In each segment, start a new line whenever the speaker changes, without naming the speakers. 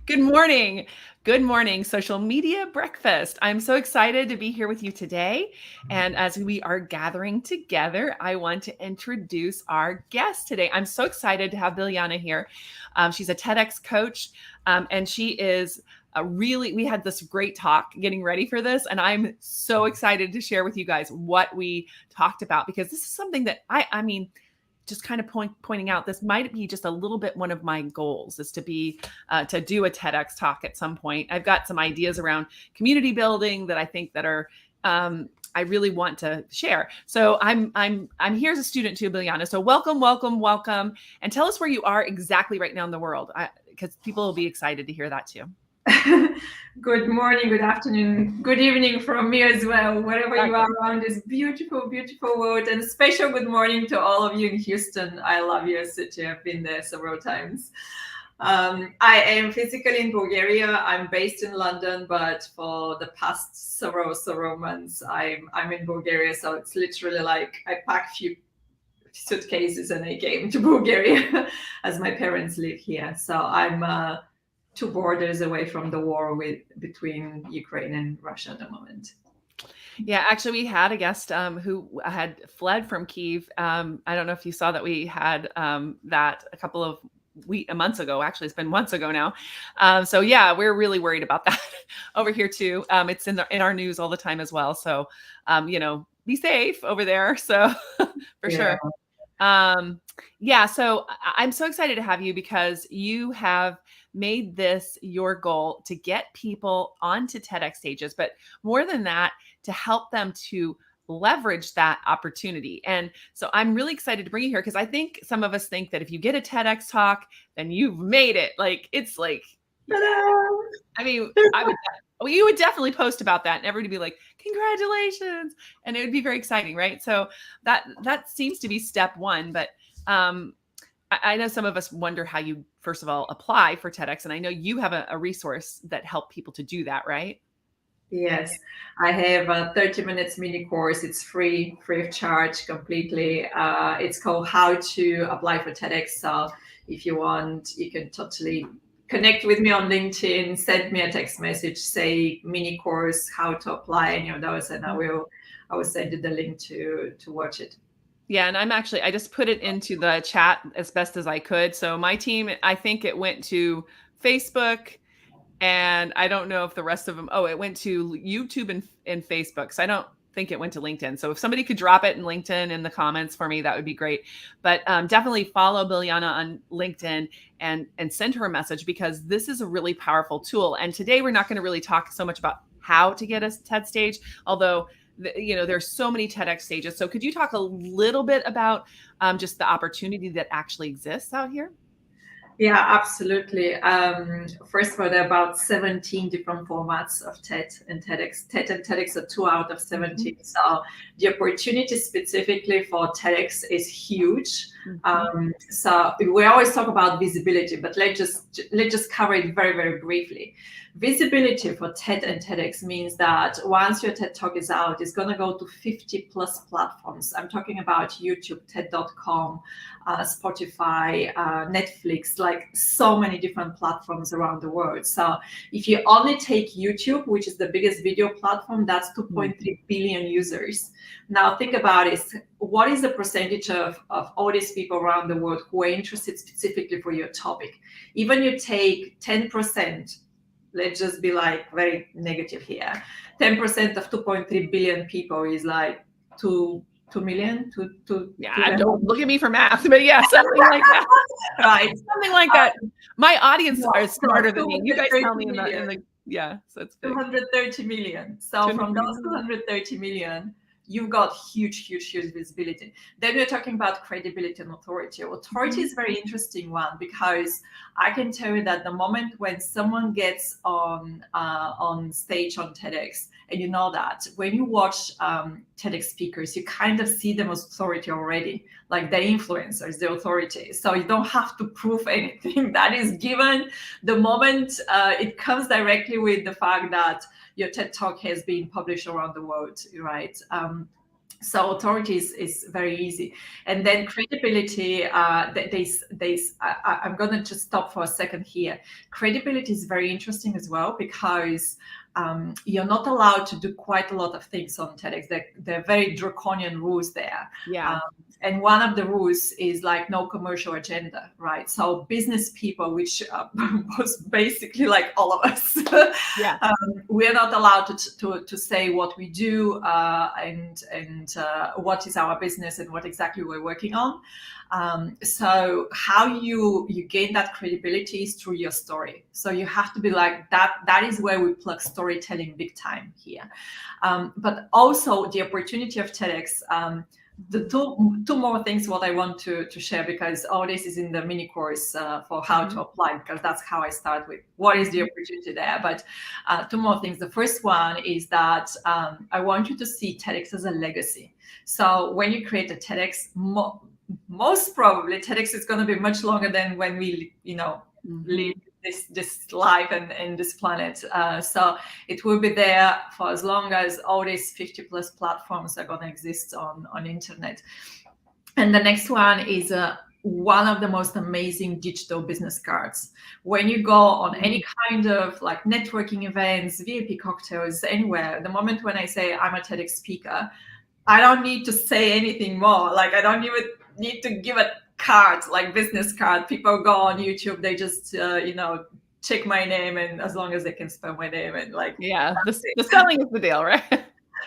Good morning. Good morning, social media breakfast. I'm so excited to be here with you today. And as we are gathering together, I want to introduce our guest today. I'm so excited to have Biljana here. She's a TEDx coach, and she is we had this great talk getting ready for this. And I'm so excited to share with you guys what we talked about, because this is something that I mean, just kind of pointing out, this might be just a little bit one of my goals is to do a TEDx talk at some point. I've got some ideas around community building that I think that are I really want to share. So I'm here as a student too, Biljana. So welcome, and tell us where you are exactly right now in the world, because people will be excited to hear that too.
Good morning, good afternoon, good evening from me as well, wherever you are around this beautiful, beautiful world. And a special good morning to all of you in Houston. I love your city. I've been there several times. I am physically in Bulgaria. I'm based in London, but for the past several months, I'm in Bulgaria. So it's literally like I packed a few suitcases and I came to Bulgaria as my parents live here. So I'm 2 borders away from the war between Ukraine and Russia at the moment.
Yeah, actually, we had a guest who had fled from Kyiv. I don't know if you saw that we had that a couple of months ago. Actually, it's been months ago now. So yeah, we're really worried about that over here too. It's in our news all the time as well. So be safe over there. So for sure. Yeah, so I'm so excited to have you because you have made this your goal to get people onto TEDx stages, but more than that, to help them to leverage that opportunity. And so I'm really excited to bring you here because I think some of us think that if you get a TEDx talk, then you've made it. Like, it's like, I mean, you would definitely post about that and everybody would be like, congratulations. And it would be very exciting, right? So that seems to be step one. But I know some of us wonder how you, first of all, apply for TEDx. And I know you have a resource that help people to do that, right?
Yes, I have a 30 minutes mini course. It's free of charge completely. It's called How to Apply for TEDx. So if you want, you can totally connect with me on LinkedIn, send me a text message, say mini course, how to apply any of those, and I will send you the link to watch it.
Yeah, and I just put it into the chat as best as I could. So my team, I think it went to Facebook, and I don't know if the rest of them, it went to YouTube and Facebook. So I don't think it went to LinkedIn. So if somebody could drop it in LinkedIn in the comments for me, that would be great. But definitely follow Biljana on LinkedIn and send her a message, because this is a really powerful tool. And today we're not going to really talk so much about how to get a TED stage, although there's so many TEDx stages. So could you talk a little bit about just the opportunity that actually exists out here?
Yeah, absolutely. First of all, there are about 17 different formats of TED and TEDx. TED and TEDx are 2 out of 17. Mm-hmm. So the opportunity specifically for TEDx is huge. Mm-hmm. So we always talk about visibility, but let's just cover it very, very briefly. Visibility for TED and TEDx means that once your TED Talk is out, it's going to go to 50 plus platforms. I'm talking about YouTube, TED.com, Spotify, Netflix, like so many different platforms around the world. So if you only take YouTube, which is the biggest video platform, that's 2.3 billion users. Now think about it. What is the percentage of all these people around the world who are interested specifically for your topic? Even you take 10%, let's just be like very negative here. 10% of 2.3 billion people is like 2 million.
Yeah, don't look at me for math, but yeah, something like that.
Right,
something like that. My audience are smarter than me. You guys tell me in the yeah. So it's big.
230 million. So from those 230 million, you've got huge visibility. Then we're talking about credibility and authority. Authority is a very interesting one, because I can tell you that the moment when someone gets on stage on TEDx, and you know that when you watch TEDx speakers, you kind of see them as authority already, like the influencers, the authority. So you don't have to prove anything. That is given the moment it comes directly with the fact that your TED Talk has been published around the world, right? So authority is very easy, and then credibility. I'm gonna just stop for a second here. Credibility is very interesting as well, because you're not allowed to do quite a lot of things on TEDx. They're very draconian rules there.
Yeah.
And one of the rules is like no commercial agenda, right? So business people, which was basically like all of us,
Yeah.
we're not allowed to say what we do and what is our business and what exactly we're working on. So how you gain that credibility is through your story. So you have to be like that. That is where we plug storytelling big time here. But also the opportunity of TEDx. The two more things what I want to share, because all this is in the mini course for how to apply, because that's how I start with what is the opportunity there. But two more things. The first one is that I want you to see TEDx as a legacy. So when you create a TEDx, most probably TEDx is going to be much longer than when we, live this life and this planet. So it will be there for as long as all these 50 plus platforms are going to exist on internet. And the next one is one of the most amazing digital business cards. When you go on any kind of like networking events, VIP cocktails, anywhere, the moment when I say I'm a TEDx speaker, I don't need to say anything more. Like I don't even need to give a card, like business card. People go on YouTube, they just check my name, and as long as they can spell my name, and like
the spelling is the deal, right?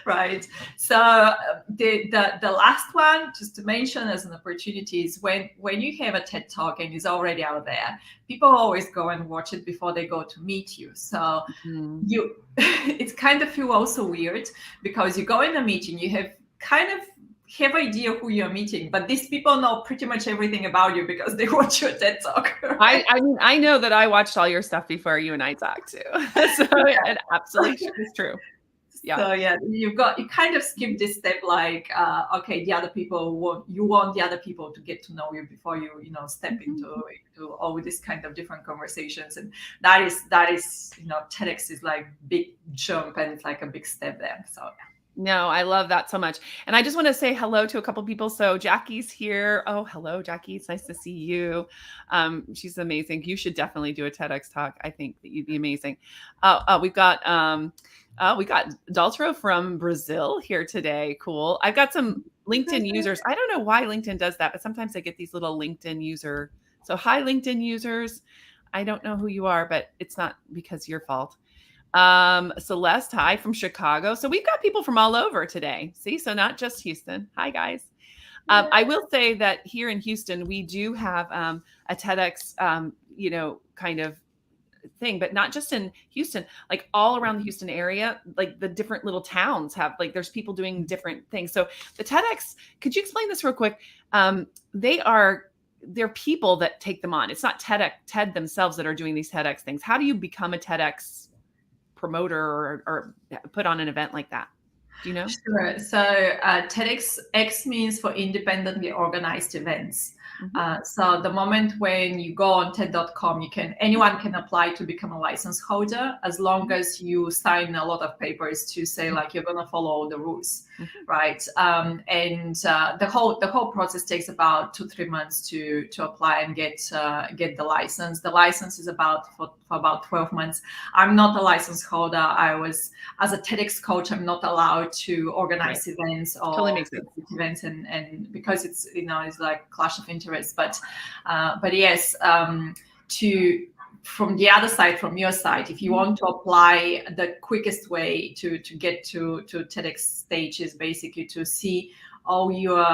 Right. So the last one, just to mention as an opportunity, is when you have a TED Talk and it's already out there, people always go and watch it before they go to meet you. So it's kind of feel also weird, because you go in a meeting, you have kind of have idea who you're meeting, but these people know pretty much everything about you because they watch your TED Talk. Right?
I mean, I know that I watched all your stuff before you and I talked too. So it absolutely is true. Yeah.
So you kind of skip this step, like okay, the other people want the other people to get to know you before you step into all this kind of different conversations, and that is TEDx is like big jump, and it's like a big step there. So.
No, I love that so much. And I just want to say hello to a couple people. So Jackie's here. Oh, hello, Jackie. It's nice to see you. She's amazing. You should definitely do a TEDx talk. I think that you'd be amazing. We got Daltro from Brazil here today. Cool. I've got some LinkedIn users. I don't know why LinkedIn does that, but sometimes I get these little LinkedIn user. So hi, LinkedIn users. I don't know who you are, but it's not because your fault. Celeste, hi from Chicago. So we've got people from all over today. See, so not just Houston. Hi, guys. I will say that here in Houston, we do have a TEDx, kind of thing, but not just in Houston, like all around the Houston area, like the different little towns have, like, there's people doing different things. So the TEDx, could you explain this real quick? They're people that take them on. It's not TED themselves that are doing these TEDx things. How do you become a TEDx promoter or put on an event like that? Do you know?
Sure. So TEDx X means for independently organized events. So the moment when you go on TED.com, anyone can apply to become a license holder, as long as you sign a lot of papers to say like you're going to follow all the rules, right? And the whole process takes about 2-3 months to apply and get the license. The license is for about 12 months. I'm not a license holder. As a TEDx coach, I'm not allowed to organize events or
totally makes sense.
events, and because it's it's like clash of interests. But yes, from the other side, from your side, if you want to apply, the quickest way to get to TEDx stage is basically to see all your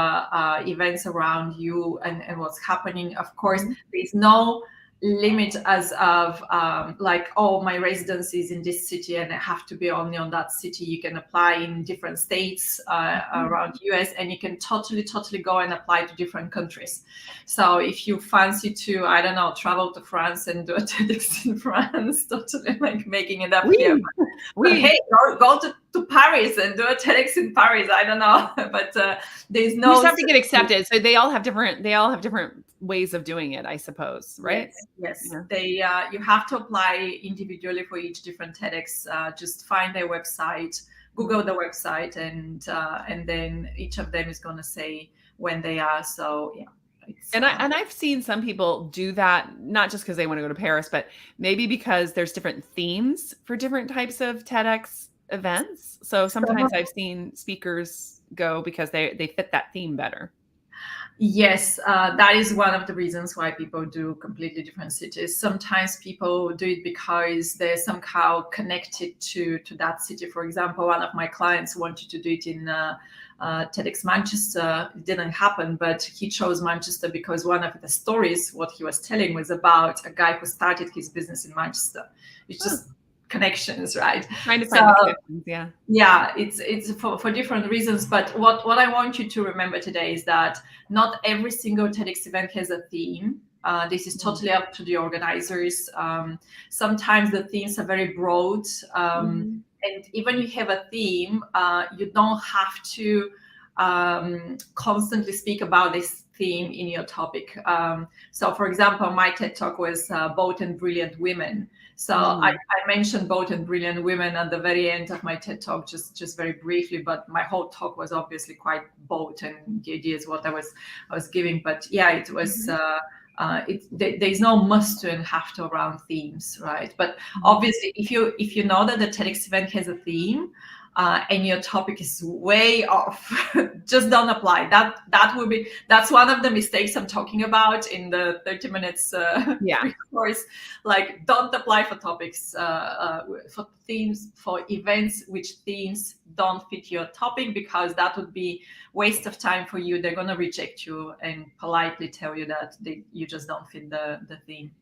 events around you and what's happening. Of course, there's no limit as of my residence is in this city and I have to be only on that city. You can apply in different states around US, and you can totally go and apply to different countries. So if you fancy to, I don't know, travel to France and do a TEDx in France, totally like making it up here. But hey, go to Paris and do a TEDx in Paris. I don't know, but there's no.
You just have to get accepted. So they all have different ways of doing it, I suppose, right?
Yes. Yeah. You have to apply individually for each different TEDx. Just find their website, Google the website, and then each of them is going to say when they are. So yeah.
And I've seen some people do that, not just because they want to go to Paris, but maybe because there's different themes for different types of TEDx events. So sometimes I've seen speakers go because they fit that theme better.
Yes, that is one of the reasons why people do completely different cities. Sometimes people do it because they're somehow connected to that city. For example, one of my clients wanted to do it in TEDx Manchester. It didn't happen, but he chose Manchester because one of the stories, what he was telling, was about a guy who started his business in Manchester. It's just connections, right?
Trying to find the connections, yeah.
Yeah, it's for different reasons. But what I want you to remember today is that not every single TEDx event has a theme. This is totally up to the organizers. Sometimes the themes are very broad. And even if you have a theme, you don't have to constantly speak about this theme in your topic. So for example, my TED Talk was Bold and Brilliant Women. So I mentioned Bold and Brilliant Women at the very end of my TED Talk, just very briefly, but my whole talk was obviously quite bold, and the idea is what I was giving. But yeah, it was there's no must to and have to around themes, right? But obviously, if you know that the TEDx event has a theme, and your topic is way off, just don't apply. That's one of the mistakes I'm talking about in the 30 minutes course. Like, don't apply for topics, for themes, for events which themes don't fit your topic, because that would be waste of time for you. They're gonna reject you and politely tell you that you just don't fit the theme.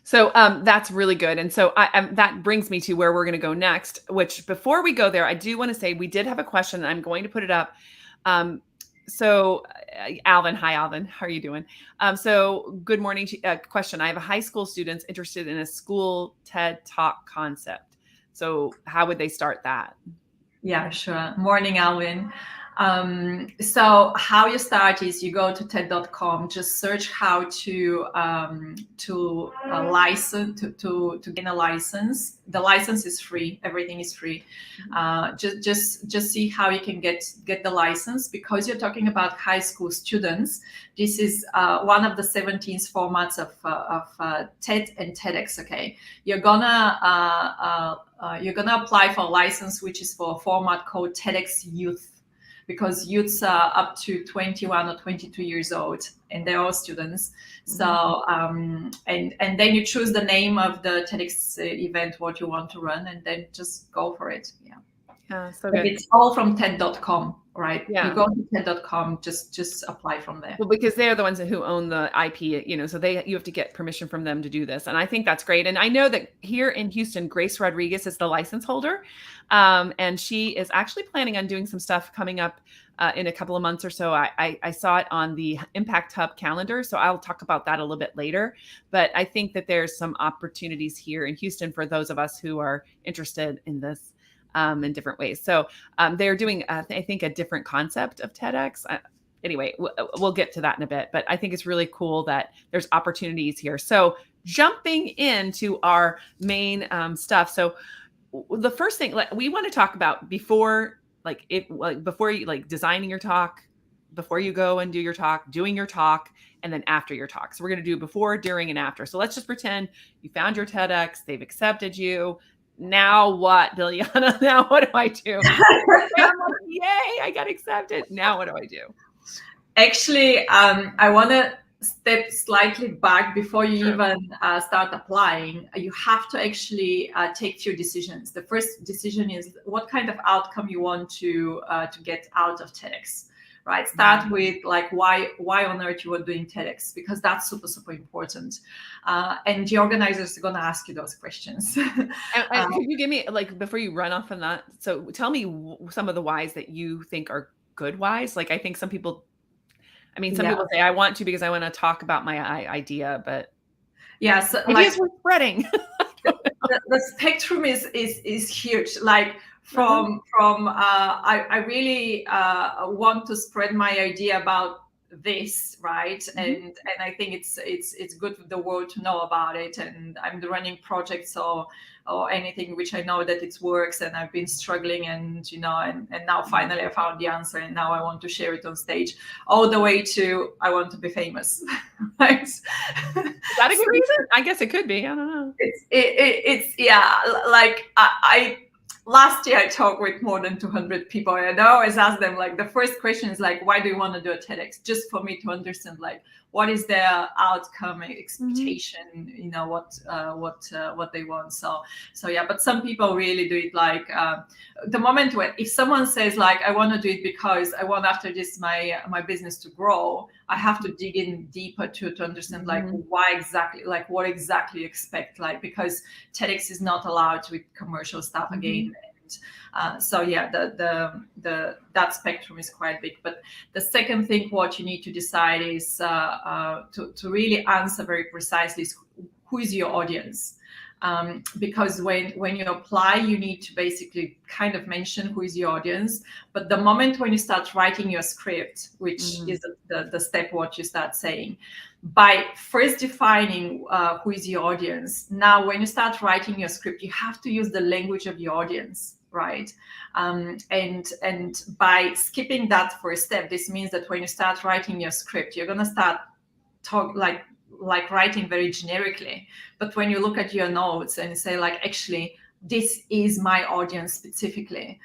So that's really good. And so that brings me to where we're going to go next, which before we go there, I do want to say we did have a question, and I'm going to put it up. So Alvin, hi, Alvin. How are you doing? So good morning. Question. I have a high school students interested in a school TED Talk concept. So how would they start that?
Yeah, sure. Morning, Alvin. So how you start is you go to TED.com, just search how to license, to gain a license. The license is free. Everything is free. Just see how you can get the license, because you're talking about high school students. This is one of the 17 formats of TED and TEDx. Okay, you're gonna apply for a license, which is for a format called TEDx Youth, because youths are up to 21 or 22 years old, and they're all students. So, and then you choose the name of the TEDx event, what you want to run, and then just go for it. Yeah. So good. It's all from TED.com, right?
Yeah.
You go to TED.com, just apply from there.
Well, because they're the ones who own the IP, so you have to get permission from them to do this. And I think that's great. And I know that here in Houston, Grace Rodriguez is the license holder. And she is actually planning on doing some stuff coming up in a couple of months or so. I saw it on the Impact Hub calendar, so I'll talk about that a little bit later. But I think that there's some opportunities here in Houston for those of us who are interested in this in different ways. So they're doing, I think, a different concept of TEDx. Anyway, we'll get to that in a bit, but I think it's really cool that there's opportunities here. So jumping into our main stuff. So the first thing we want to talk about before you designing your talk, before you go and do your talk, doing your talk, and then after your talk. So we're going to do before, during, and after. So let's just pretend you found your TEDx, they've accepted you. Now what, Biljana? Now what do I do? Yay, I got accepted. Now what do I do?
Actually, I want to step slightly back before you even start applying. You have to actually take few decisions. The first decision is what kind of outcome you want to get out of TEDx. Right. Start with why on earth you are doing TEDx, because that's super, super important. And the organizers are going to ask you those questions.
And could you give me, before you run off from that, so tell me some of the whys that you think are good whys. I think some people say, I want to because I want to talk about my idea, but
so
ideas we're spreading.
the spectrum is huge. From I really want to spread my idea about this, right? And I think it's good for the world to know about it. And I'm running projects or anything which I know that it works, and I've been struggling, and and now finally I found the answer, and now I want to share it on stage, all the way to I want to be famous. Right?
Is that a good reason? I guess it could be. I don't know.
It's yeah, like I last year I talked with more than 200 people, and I always ask them, like, the first question is like, why do you want to do a TEDx? Just for me to understand, like, what is their outcome expectation, what they want. So yeah, but some people really do it like the moment when, if someone says like, I want to do it because I want after this my business to grow, I have to dig in deeper to understand like why exactly, like what exactly you expect, like, because TEDx is not allowed with commercial stuff again. So yeah, that spectrum is quite big. But the second thing, what you need to decide is to really answer very precisely is who is your audience. Because when you apply, you need to basically kind of mention who is your audience. But the moment when you start writing your script, which is the step what you start saying, by first defining who is your audience, now when you start writing your script, you have to use the language of your audience, right? And by skipping that first step, this means that when you start writing your script, you're gonna start like writing very generically. But when you look at your notes and say like, actually, this is my audience specifically,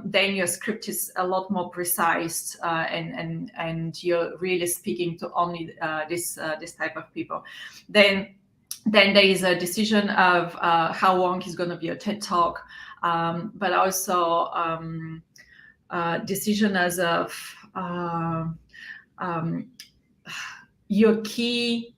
then your script is a lot more precise, and you're really speaking to only this type of people. Then there is a decision of how long is going to be a TED Talk, but also decision as of your key.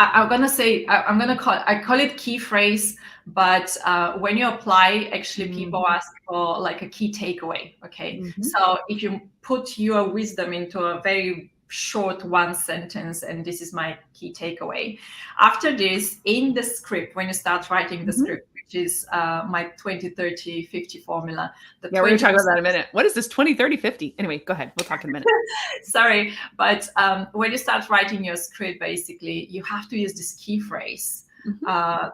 I call it key phrase, but when you apply, actually people ask for like a key takeaway. Okay, so if you put your wisdom into a very short one sentence, and this is my key takeaway. After this, in the script, when you start writing the script, which is my 20-30-50 formula.
Yeah, we're going to talk about that in a minute. What is this 20-30-50? Anyway, go ahead. We'll talk in a minute.
Sorry, but when you start writing your script, basically, you have to use this key phrase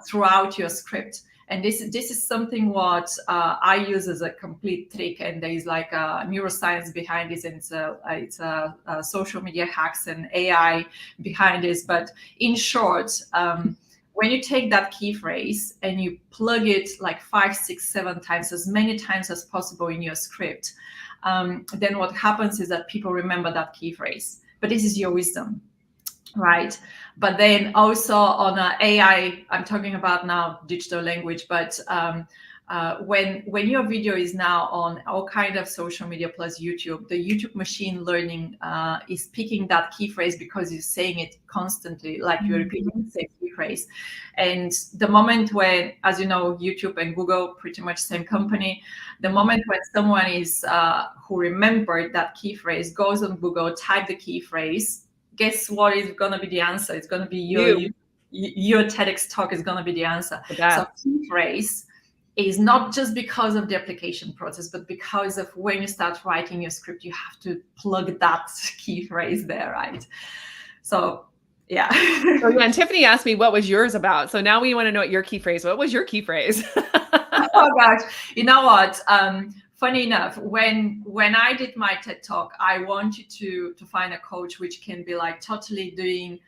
throughout your script. And this is something what I use as a complete trick, and there is like a neuroscience behind this, and it's social media hacks and AI behind this. But in short, when you take that key phrase and you plug it like 5, 6, 7 times, as many times as possible in your script, then what happens is that people remember that key phrase. But this is your wisdom, right? But then also on AI, I'm talking about now digital language, but when your video is now on all kind of social media plus YouTube, the YouTube machine learning is picking that key phrase because you're saying it constantly, like you're repeating the same key phrase. And the moment when, as you know, YouTube and Google, pretty much same company, the moment when someone is who remembered that key phrase goes on Google, type the key phrase, guess what is going to be the answer? It's going to be your TEDx talk is going to be the answer. So key phrase is not just because of the application process, but because of when you start writing your script, you have to plug that key phrase there, right? So, yeah.
So, yeah, and Tiffany asked me what was yours about. So now we want to know what your key phrase. What was your key phrase?
Oh gosh, you know what? Funny enough, when I did my TED Talk, I wanted to find a coach which can be like totally doing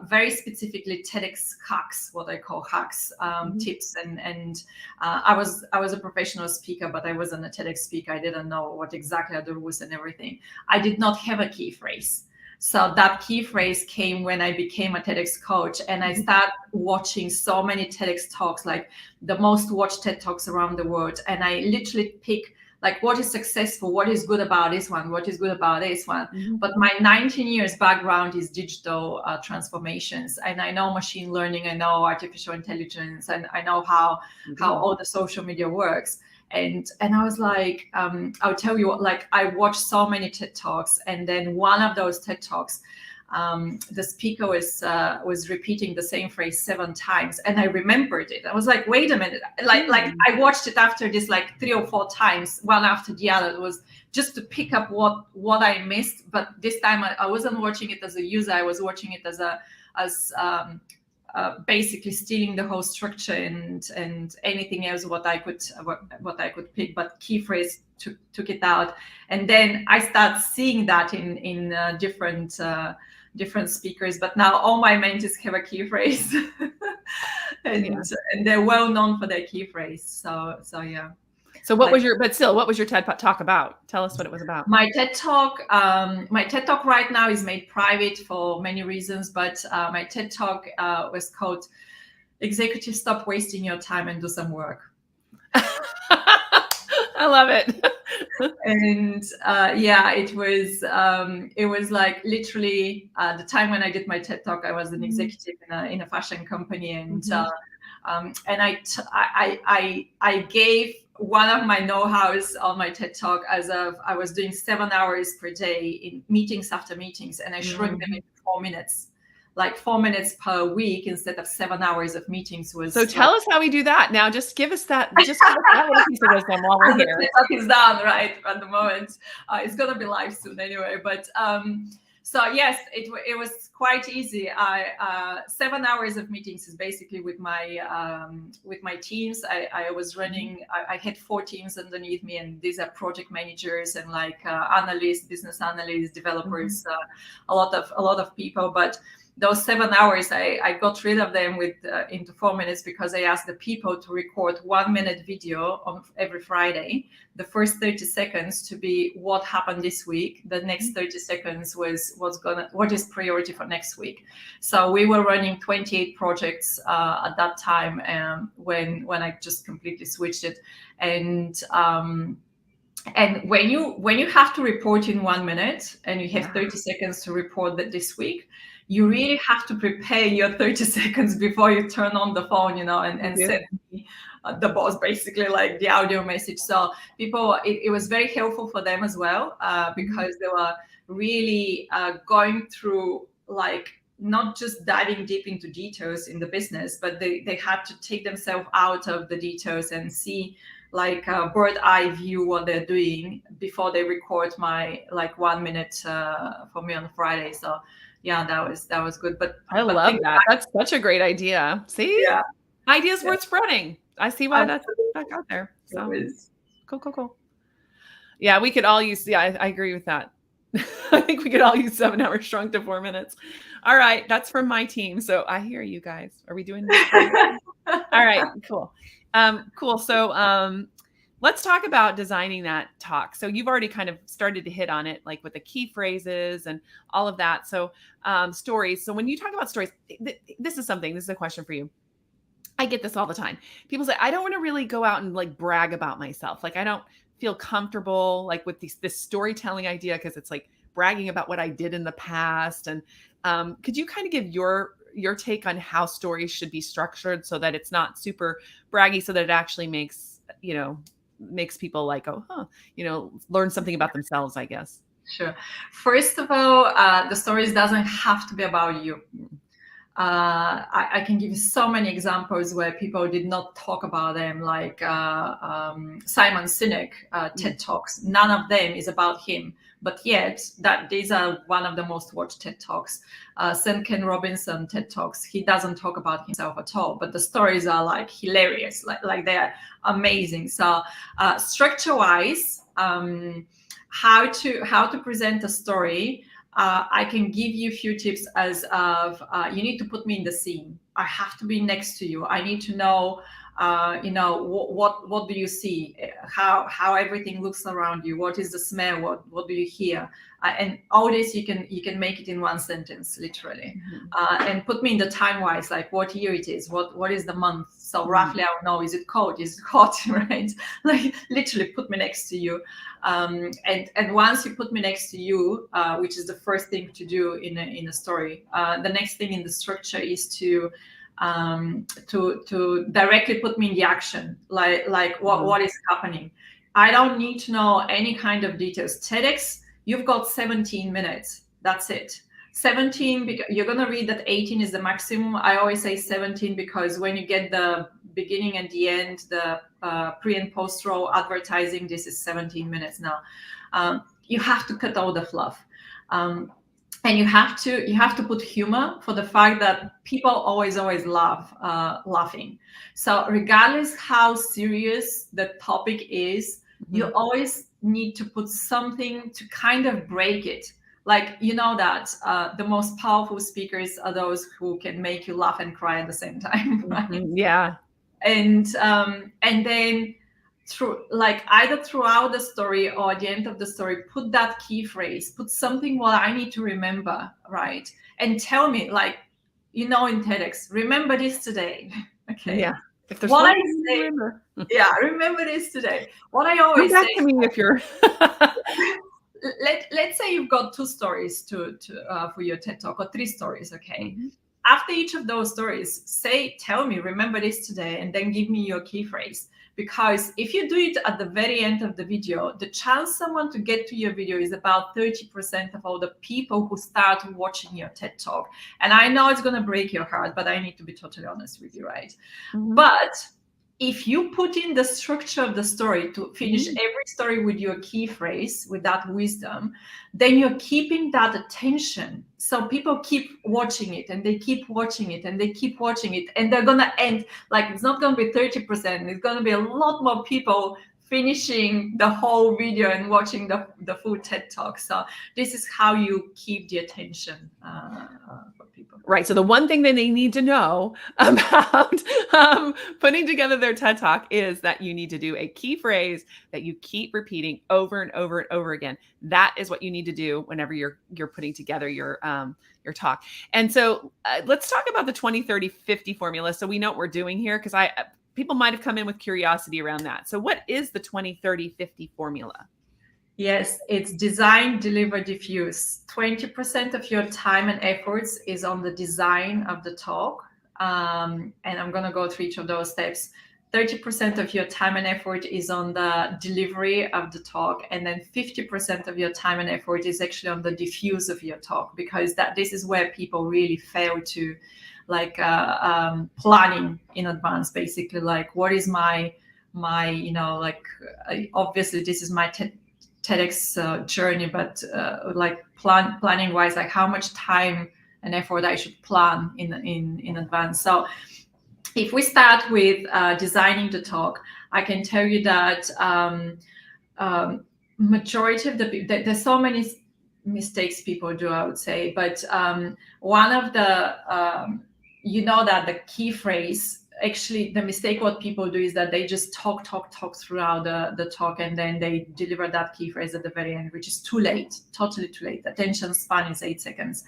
very specifically TEDx hacks, what I call hacks, tips, and I was a professional speaker, but I wasn't a TEDx speaker. I didn't know what exactly are the rules and everything. I did not have a key phrase. So that key phrase came when I became a TEDx coach, and I started watching so many TEDx talks, like the most watched TED Talks around the world. And I literally pick like what is successful, what is good about this one, what is good about this one. But my 19 years background is digital transformations, and I know machine learning, I know artificial intelligence, and I know how all the social media works. And I was like, I'll tell you, like I watched so many TED Talks, and then one of those TED Talks, the speaker was repeating the same phrase 7 times, and I remembered it. I was like, wait a minute, like I watched it after this like 3 or 4 times, one after the other. It was just to pick up what I missed, but this time I wasn't watching it as a user. I was watching it as basically stealing the whole structure and anything else what I could pick, but key phrase took it out. And then I start seeing that in different speakers. But now all my mentees have a key phrase, and they're well known for their key phrase. So yeah.
So what was your TED Talk about? Tell us what it was about.
My TED Talk right now is made private for many reasons, but my TED Talk was called "Executive, Stop Wasting Your Time and Do Some Work."
I love it.
And it was like literally the time when I did my TED Talk, I was an executive in a fashion company, and I gave one of my know-hows on my TED Talk as of I was doing 7 hours per day in meetings after meetings, and I shrunk them into 4 minutes. Like 4 minutes per week instead of 7 hours of meetings was.
So tell us how we do that. Now, just give us that. Just give us that little piece of wisdom while we're here.
The talk is done right at the moment. It's gonna be live soon anyway. But so yes, it was quite easy. 7 hours of meetings is basically with my teams. I was running. I had 4 teams underneath me, and these are project managers and like analysts, business analysts, developers, a lot of people. But those 7 hours, I got rid of them into 4 minutes, because I asked the people to record 1 minute video on every Friday. The first 30 seconds to be what happened this week. The next 30 seconds was what is priority for next week. So we were running 28 projects at that time, when I just completely switched it. And when you have to report in 1 minute and you have 30 seconds to report that this week, you really have to prepare your 30 seconds before you turn on the phone, and send the boss basically like the audio message. So people, it was very helpful for them as well, because they were really going through, like, not just diving deep into details in the business, but they had to take themselves out of the details and see like a bird eye view what they're doing before they record my like 1 minute for me on Friday. So yeah, that was good. But
I love that. That's such a great idea. See, ideas worth spreading. I see why that's back out there. So cool. Yeah, we could all use. Yeah, I agree with that. I think we could all use 7 hours shrunk to 4 minutes. All right, that's from my team. So I hear you guys. Are we doing this? All right, cool. Cool. So let's talk about designing that talk. So you've already kind of started to hit on it, like with the key phrases and all of that. So stories. So when you talk about stories, this is a question for you. I get this all the time. People say, I don't want to really go out and like brag about myself. Like I don't feel comfortable like with this storytelling idea, because it's like bragging about what I did in the past. And could you kind of give your take on how stories should be structured so that it's not super braggy, so that it actually makes people like, learn something about themselves, I guess?
Sure. First of all, the stories doesn't have to be about you. I can give you so many examples where people did not talk about them, like Simon Sinek TED Talks. None of them is about him, but yet these are one of the most watched TED Talks. Sam Ken Robinson TED Talks, he doesn't talk about himself at all, but the stories are like hilarious, like they're amazing. So structure-wise, how to present a story. I can give you a few tips as of you need to put me in the scene. I have to be next to you. I need to know, what do you see? How everything looks around you? What is the smell? What do you hear? And all this you can make it in one sentence, literally. And put me in the time wise, like what year it is, what is the month. So roughly I will know, is it cold? Is it hot? Right? Like literally put me next to you. And once you put me next to you, which is the first thing to do in a story, the next thing in the structure is to directly put me in the action, like what is happening. I don't need to know any kind of details. TEDx, you've got 17 minutes. That's it. 17, because you're going to read that 18 is the maximum. I always say 17 because when you get the beginning and the end, the pre and post row advertising, this is 17 minutes now. You have to cut all the fluff. And you have to put humor for the fact that people always love laughing. So regardless how serious the topic is, you always need to put something to kind of break it. Like, you know that the most powerful speakers are those who can make you laugh and cry at the same time, right?
Yeah.
And then either throughout the story or at the end of the story, put that key phrase, put something what I need to remember, right? And tell me, like, in TEDx, remember this today. Okay.
Yeah. If there's
what
one
I
thing
say,
to remember.
yeah, remember this today. What I always
Come back
say
to me if you're
let's say you've got 2 stories for your TED Talk, or 3 stories, okay? After each of those stories, tell me, remember this today, and then give me your key phrase. Because if you do it at the very end of the video, the chance someone to get to your video is about 30% of all the people who start watching your TED Talk. And I know it's going to break your heart, but I need to be totally honest with you, right? But if you put in the structure of the story to finish every story with your key phrase, with that wisdom, then you're keeping that attention. So people keep watching it, and they keep watching it, and they keep watching it, and they're going to end, like, it's not going to be 30%. It's going to be a lot more people finishing the whole video and watching the full TED Talk. So this is how you keep the attention for people.
Right. So the one thing that they need to know about putting together their TED Talk is that you need to do a key phrase that you keep repeating over and over and over again. That is what you need to do whenever you're putting together your talk. And so let's talk about the 20, 30, 50 formula. So we know what we're doing here, because people might have come in with curiosity around that. So what is the 20, 30, 50 formula?
Yes, it's design, deliver, diffuse. 20% of your time and efforts is on the design of the talk. And I'm going to go through each of those steps. 30% of your time and effort is on the delivery of the talk. And then 50% of your time and effort is actually on the diffuse of your talk, because this is where people really fail to, like, planning in advance, basically. Like, what is my obviously this is my TEDx journey, but like planning wise, like how much time and effort I should plan in advance. So if we start with designing the talk, I can tell you that majority of there's so many mistakes people do, I would say, but one of the that the key phrase, actually the mistake what people do is that they just talk throughout the talk, and then they deliver that key phrase at the very end, which is too late, totally too late. Attention span is 8 seconds.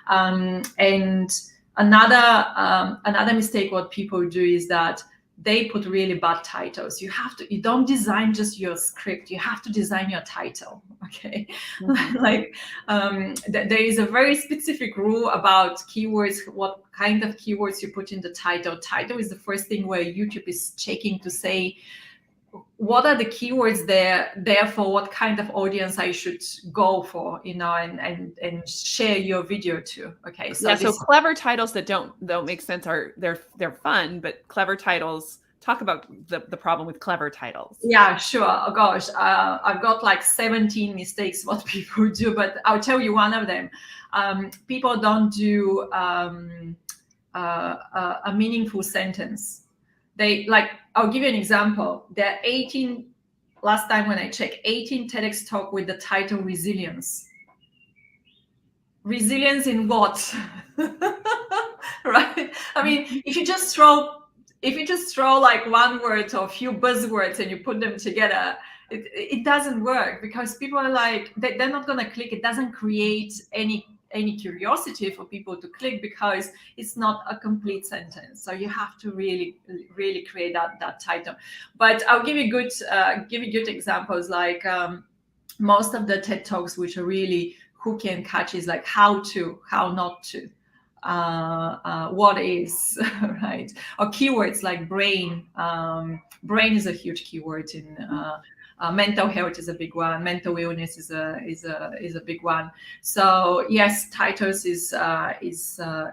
And another mistake what people do is that they put really bad titles. You don't design just your script, you have to design your title, okay? Like there is a very specific rule about keywords, what kind of keywords you put in the title. Title is the first thing where YouTube is checking to say, what are the keywords therefore what kind of audience I should go for, and share your video to. Okay, so
so clever titles that don't make sense they're fun, but clever titles, talk about the problem with clever titles.
Yeah, sure. Oh gosh, I've got like 17 mistakes what people do, but I'll tell you one of them. People don't do a meaningful sentence. I'll give you an example. There are 18, last time when I checked, 18 TEDx talk with the title Resilience. Resilience in what? Right? I mean, if you just throw like one word or a few buzzwords and you put them together, it doesn't work, because people are like, they're not going to click. It doesn't create any curiosity for people to click, because it's not a complete sentence. So you have to really create that title. But I'll give you good examples. Like most of the TED Talks which are really hooky and catchy is like how not to, what is, right? Or keywords like brain. Brain is a huge keyword in Mental health is a big one. Mental illness is a big one. So yes, titles is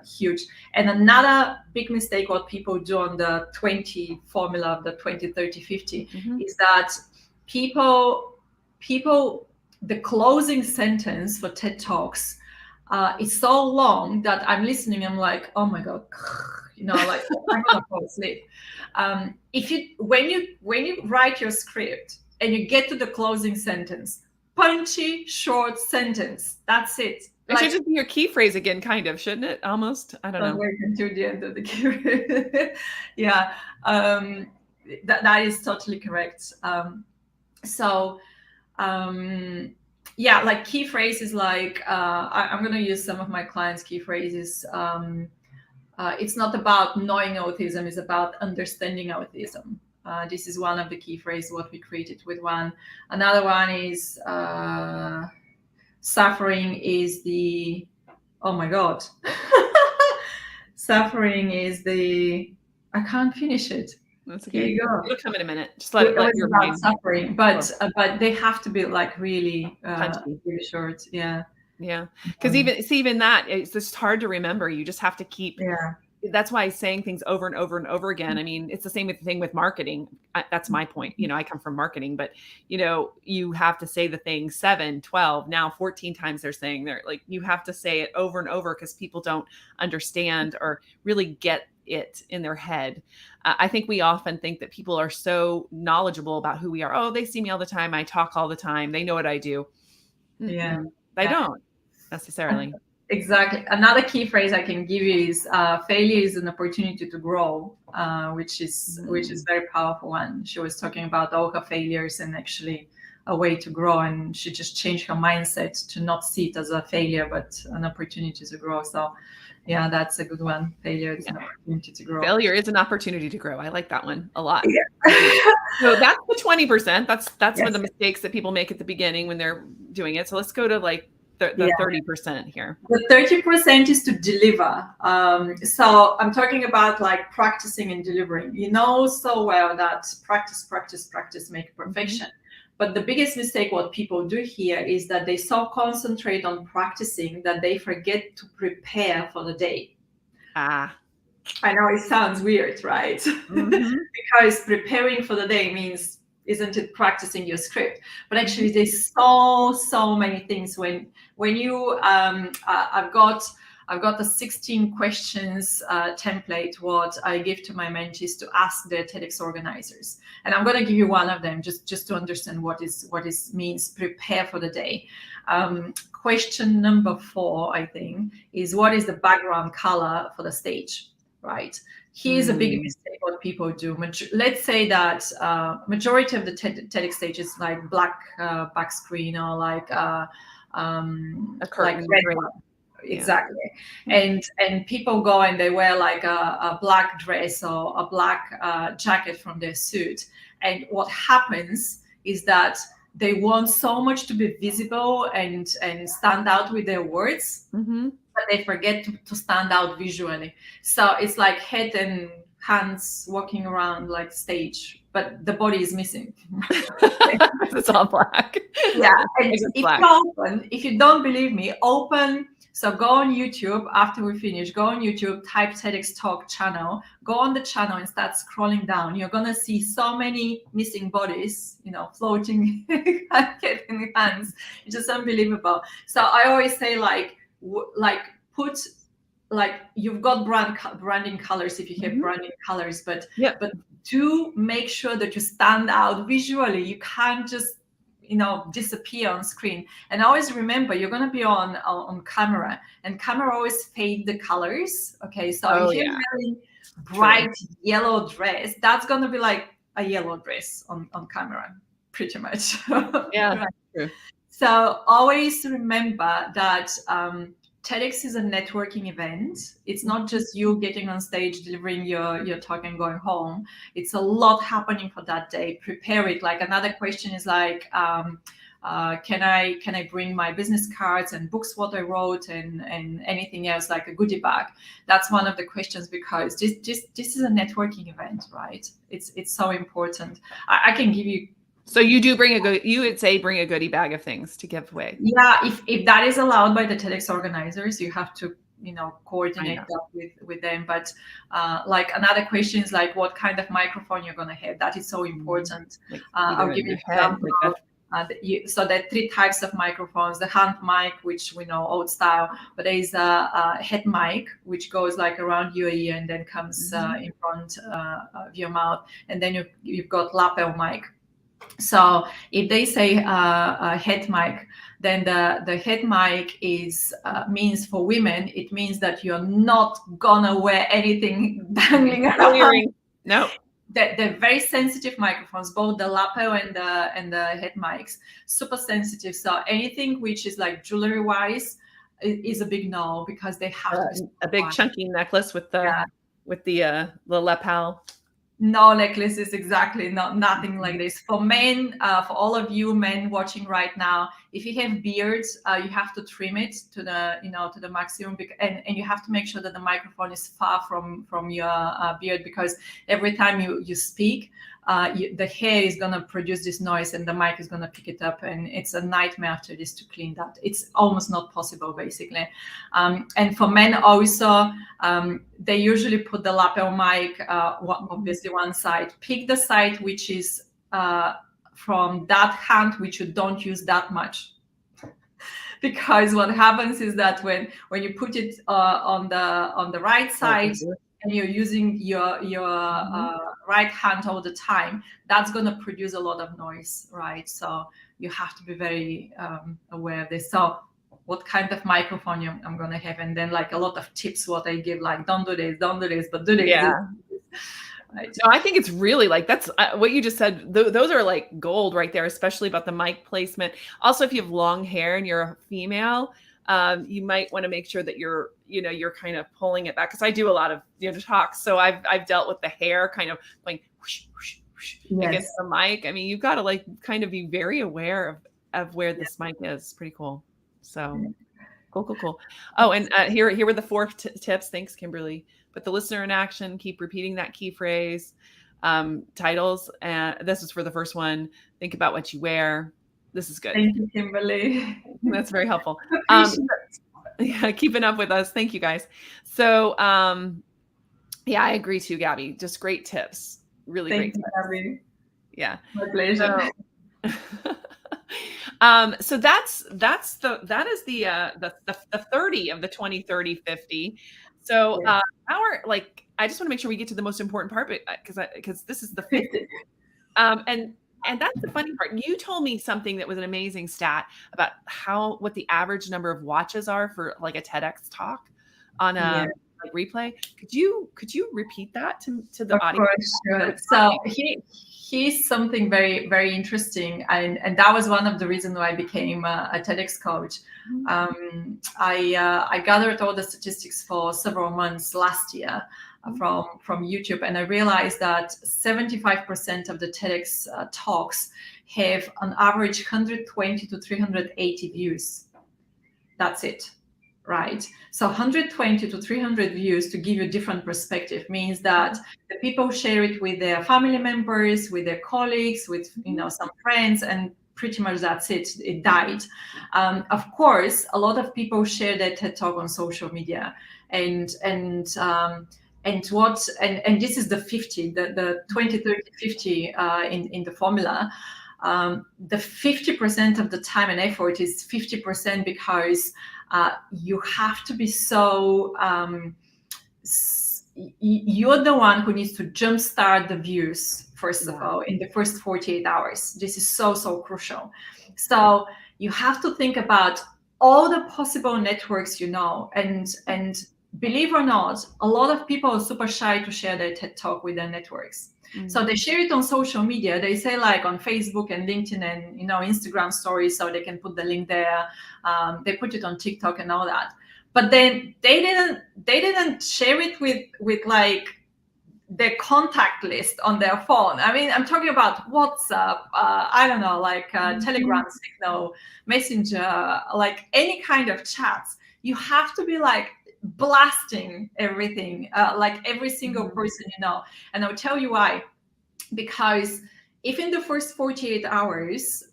huge. And another big mistake what people do on the 20 formula, the 20, 30, 50, is that people, the closing sentence for TED Talks is so long that I'm listening, I'm like, oh my God, like I'm gonna fall asleep. When you write your script and you get to the closing sentence, punchy, short sentence, that's it.
It should just be your key phrase again, kind of, shouldn't it? Almost, I don't know.
Wait until the end of the key. Yeah, that is totally correct. Yeah, like key phrases, like I'm going to use some of my clients' key phrases. It's not about knowing autism, it's about understanding autism. This is one of the key phrases what we created with one. Another one is suffering is the, oh my God. Suffering is the, I can't finish it.
That's okay.
Here you go.
It'll come in a minute. Just let your
about
brain.
Suffering, but they have to be like really short. Yeah.
Yeah, because even that, it's just hard to remember. You just have to keep.
Yeah.
That's why saying things over and over and over again. I mean, it's the same thing with marketing. That's my point. I come from marketing, but you have to say the thing 7, 12, now 14 times they're saying they're like, you have to say it over and over because people don't understand or really get it in their head. I think we often think that people are so knowledgeable about who we are. Oh, they see me all the time. I talk all the time. They know what I do.
Yeah.
They don't necessarily.
Exactly. Another key phrase I can give you is failure is an opportunity to grow, which is very powerful. And she was talking about all her failures and actually a way to grow, and she just changed her mindset to not see it as a failure but an opportunity to grow. So yeah, that's a good one. Failure is an opportunity to grow.
Failure is an opportunity to grow. I like that one a lot. Yeah. So that's the 20%. That's one of the mistakes that people make at the beginning when they're doing it. So let's go to like the 30% here.
The 30% is to deliver. So I'm talking about like practicing and delivering. You know so well that practice make perfection. But the biggest mistake what people do here is that they so concentrate on practicing that they forget to prepare for the day. I know it sounds weird, right? Because preparing for the day means, isn't it practicing your script? But actually there's so many things when you I've got the 16 questions template what I give to my mentees to ask their TEDx organizers, and I'm going to give you one of them just to understand what is means prepare for the day. Question number 4, I think, is what is the background color for the stage, right? Here's a big mistake what people do. Let's say that majority of the TEDx stage is like black back screen or like a curtain, like red one. Exactly. And people go and they wear like a black dress or a black jacket from their suit, and what happens is that they want so much to be visible and stand out with their words, but they forget to stand out visually. So it's like head and hands walking around like stage, but the body is missing.
It's all black.
Yeah. And if you don't believe me, so go on YouTube after we finish, go on YouTube, type TEDx Talk channel, go on the channel and start scrolling down. You're going to see so many missing bodies, floating in hands. It's just unbelievable. So I always say put, like you've got branding colors if you have branding colors, but do make sure that you stand out visually. You can't just disappear on screen. And always remember, you're going to be on camera, and camera always fade the colors. Okay, so if you're wearing bright yellow dress, that's going to be like a yellow dress on camera, pretty much.
Yeah. True.
So always remember that TEDx is a networking event. It's not just you getting on stage, delivering your talk and going home. It's a lot happening for that day. Prepare it. Like another question is like, can I bring my business cards and books what I wrote and anything else like a goodie bag? That's one of the questions, because this is a networking event, right? It's so important. I can give you
So you do bring you would say bring a goodie bag of things to give away.
Yeah, if that is allowed by the TEDx organizers, you have to,
I
coordinate
know.
that with them. But like another question is like what kind of microphone you're gonna have. That is so important.
Like
I'll
either
give
in
you
the
an
head,
example.
like that.
So there are three types of microphones: the hand mic, which we know old style, but there is a head mic, which goes like around your ear and then comes in front of your mouth, and then you've got lapel mic. So if they say a head mic, then the head mic is means for women. It means that you're not gonna wear anything dangling around.
Earring. No.
They're very sensitive microphones, both the lapel and the head mics, super sensitive. So anything which is like jewelry wise is a big no, because they have to be
A big chunky necklace with the lapel.
No necklaces, exactly. Nothing like this. For men, for all of you men watching right now, if you have beards, you have to trim it to the maximum, and you have to make sure that the microphone is far from your beard, because every time you speak, the hair is gonna produce this noise, and the mic is gonna pick it up, and it's a nightmare after this to clean that. It's almost not possible, basically. And for men also, they usually put the lapel mic obviously one side. Pick the side which is from that hand which you don't use that much. Because what happens is that when you put it on the right side and you're using your right hand all the time, that's going to produce a lot of noise, right? So you have to be very aware of this. So what kind of microphone I'm going to have, and then like a lot of tips what I give, like don't do this, but do this.
Yeah.
Right.
No, I think it's really like that's what you just said. Those are like gold right there, especially about the mic placement. Also, if you have long hair and you're a female, you might want to make sure that you're kind of pulling it back, because I do a lot of talks, so I've dealt with the hair kind of going whoosh, whoosh, whoosh against the mic. I mean, you've got to like kind of be very aware of where this mic is. Pretty cool. So cool. Oh, and here were the 4 tips. Thanks, Kimberly. Put the listener in action. Keep repeating that key phrase. Titles. And this is for the first one. Think about what you wear. This is good.
Thank you, Kimberly.
That's very helpful. Yeah, keeping up with us. Thank you, guys. So, yeah, I agree too, Gabby. Just great tips. Really great tips.
Gabby.
Yeah.
My pleasure.
So that is the 30 of the 20, 30, 50. So I just want to make sure we get to the most important part, because this is the 50. And that's the funny part. You told me something that was an amazing stat about what the average number of watches are for like a TEDx talk on a replay. Could you repeat that to the audience?
Of course, sure. So here's something very, very interesting, and that was one of the reasons why I became a TEDx coach. I gathered all the statistics for several months last year from YouTube, and I realized that 75% of the TEDx talks have on average 120 to 380 views. That's it. Right. So 120 to 300 views, to give you a different perspective, means that the people share it with their family members, with their colleagues, with some friends, and pretty much that's it. It died. Of course, a lot of people share their TED Talk on social media, and this is the 50, the 20, 30, 50 in the formula. The 50% of the time and effort is 50% because you have to be so you're the one who needs to jumpstart the views first of all in the first 48 hours. This is so crucial. So you have to think about all the possible networks, and believe or not, a lot of people are super shy to share their TED Talk with their networks. So they share it on social media. They say like on Facebook and LinkedIn and Instagram stories, so they can put the link there. They put it on TikTok and all that. But then they didn't share it with like their contact list on their phone. I mean, I'm talking about WhatsApp, I don't know, like Telegram, Signal, Messenger, like any kind of chats. You have to be like blasting everything, like every single person. And I'll tell you why. Because if in the first 48 hours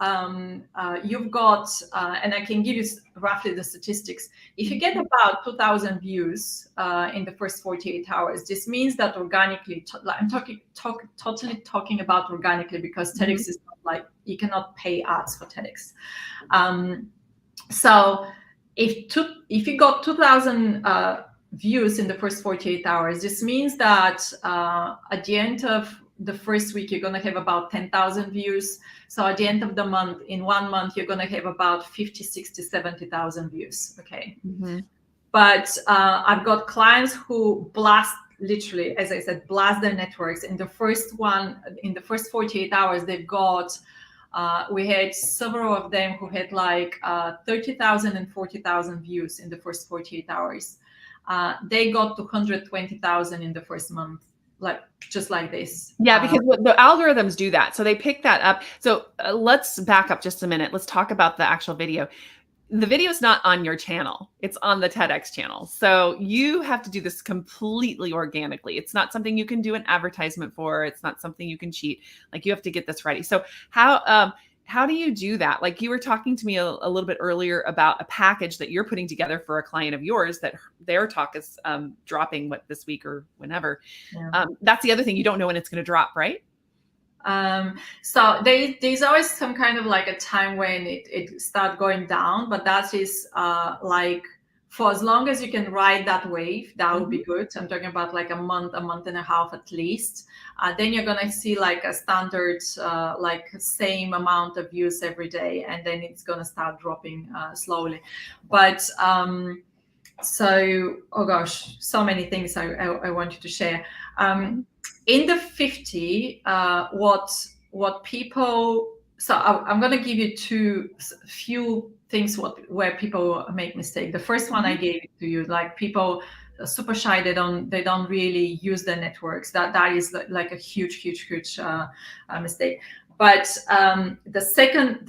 you've got, and I can give you roughly the statistics, if you get about 2,000 views in the first 48 hours, this means that organically, I'm totally talking about organically, because TEDx is not like, you cannot pay ads for TEDx. So if you got 2,000 views in the first 48 hours, this means that at the end of the first week, you're going to have about 10,000 views. So at the end of the month, in 1 month, you're going to have about 50, 60, 70,000 views. Okay. But I've got clients who literally, as I said, blast their networks. In the first 48 hours, they've got, we had several of them who had like 30,000 and 40,000 views in the first 48 hours. They got 220,000 in the first month. Like just like this.
Yeah, because the algorithms do that. So they pick that up. So let's back up just a minute. Let's talk about the actual video. The video is not on your channel. It's on the TEDx channel. So you have to do this completely organically. It's not something you can do an advertisement for. It's not something you can cheat. Like, you have to get this ready. So how do you do that? Like, you were talking to me a little bit earlier about a package that you're putting together for a client of yours that their talk is dropping this week or whenever. Yeah. That's the other thing. You don't know when it's going to drop, right?
So there's always some kind of like a time when it starts going down, but that is like, for as long as you can ride that wave, that would be good. I'm talking about like a month and a half at least. Then you're going to see like a standard, like same amount of views every day. And then it's going to start dropping slowly. But so, oh gosh, so many things I wanted to share. In the 50, what people, so I'm going to give you few things where people make mistake. The first one I gave it to you, like people are super shy, they don't really use their networks. That is like a huge mistake. But the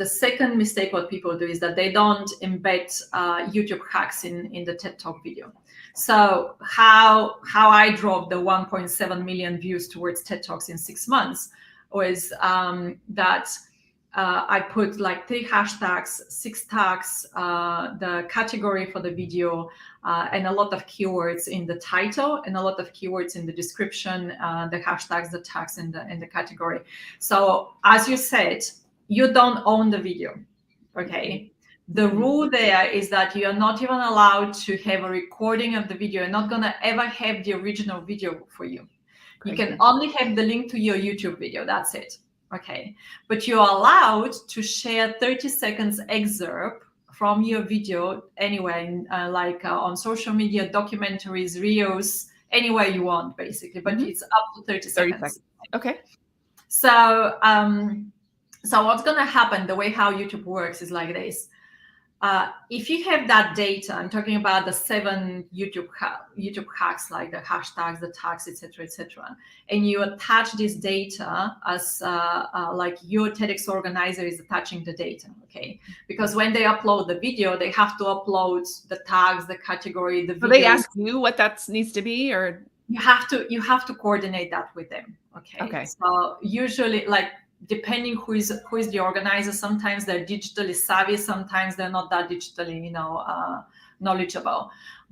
second mistake what people do is that they don't embed YouTube hacks in the TED Talk video. So how I drove the 1.7 million views towards TED Talks in 6 months was that I put like 3 hashtags, 6 tags, the category for the video, and a lot of keywords in the title, and a lot of keywords in the description, the hashtags, the tags, and the category. So as you said, you don't own the video, okay? The rule there is that you are not even allowed to have a recording of the video. You're not going to ever have the original video for you. You can only have the link to your YouTube video. That's it. Okay. But you're allowed to share 30 seconds excerpt from your video anywhere, like on social media, documentaries, reels, anywhere you want, basically. But it's up to 30 seconds.
Okay.
So, so what's going to happen, the way how YouTube works is like this. If you have that data, I'm talking about the 7 YouTube hacks, like the hashtags, the tags, etc., and you attach this data as like your TEDx organizer is attaching the data, okay? Because when they upload the video, they have to upload the tags, the category, the video.
So they ask you what that needs to be, or
you have to coordinate that with them, okay?
Okay.
So usually, like, depending who is the organizer, sometimes they're digitally savvy, sometimes they're not that digitally, knowledgeable.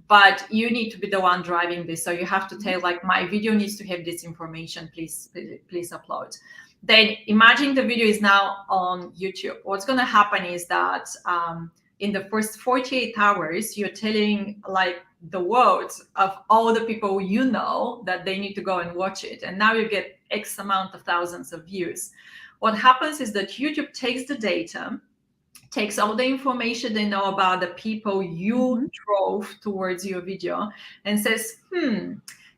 But you need to be the one driving this. So you have to tell, like, my video needs to have this information, please upload. Then imagine the video is now on YouTube. What's going to happen is that in the first 48 hours, you're telling like the world of all the people you know that they need to go and watch it. And now you get X amount of thousands of views. What happens is that YouTube takes the data, takes all the information they know about the people you drove towards your video, and says,